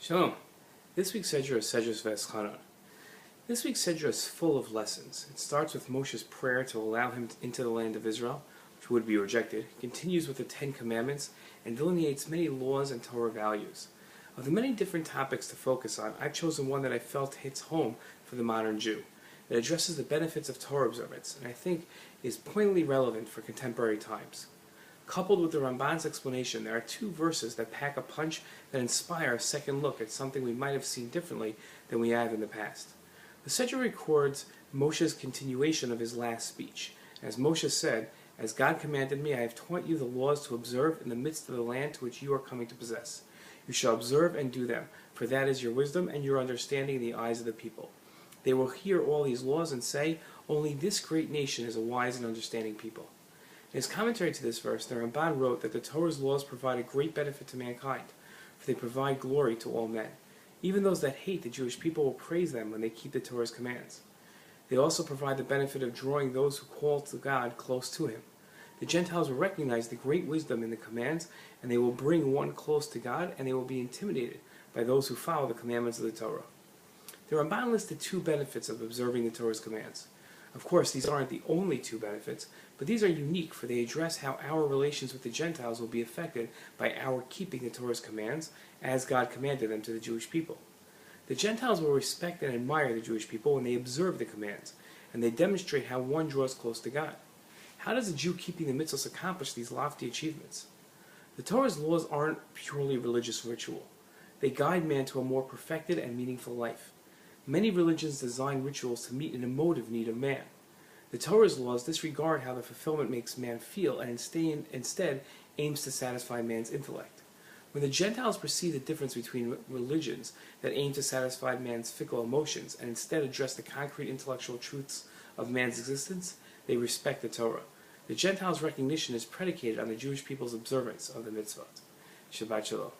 Shalom. This week's Sedra is Sedrat Veeschanon. This week's Sedra is full of lessons. It starts with Moshe's prayer to allow him into the land of Israel, which would be rejected, continues with the 10 Commandments, and delineates many laws and Torah values. Of the many different topics to focus on, I've chosen one that I felt hits home for the modern Jew. It addresses the benefits of Torah observance, and I think is poignantly relevant for contemporary times. Coupled with the Ramban's explanation, there are two verses that pack a punch that inspire a second look at something we might have seen differently than we have in the past. The Sedra records Moshe's continuation of his last speech. As Moshe said, "As God commanded me, I have taught you the laws to observe in the midst of the land to which you are coming to possess. You shall observe and do them, for that is your wisdom and your understanding in the eyes of the people. They will hear all these laws and say, 'Only this great nation is a wise and understanding people.'" In his commentary to this verse, the Ramban wrote that the Torah's laws provide a great benefit to mankind, for they provide glory to all men. Even those that hate the Jewish people will praise them when they keep the Torah's commands. They also provide the benefit of drawing those who call to God close to Him. The Gentiles will recognize the great wisdom in the commands, and they will bring one close to God, and they will be intimidated by those who follow the commandments of the Torah. The Ramban listed two benefits of observing the Torah's commands. Of course, these aren't the only two benefits, but these are unique, for they address how our relations with the Gentiles will be affected by our keeping the Torah's commands, as God commanded them to the Jewish people. The Gentiles will respect and admire the Jewish people when they observe the commands, and they demonstrate how one draws close to God. How does a Jew keeping the mitzvahs accomplish these lofty achievements? The Torah's laws aren't purely religious ritual. They guide man to a more perfected and meaningful life. Many religions design rituals to meet an emotive need of man. The Torah's laws disregard how the fulfillment makes man feel and instead aims to satisfy man's intellect. When the Gentiles perceive the difference between religions that aim to satisfy man's fickle emotions and instead address the concrete intellectual truths of man's existence, they respect the Torah. The Gentiles' recognition is predicated on the Jewish people's observance of the mitzvot. Shabbat Shalom.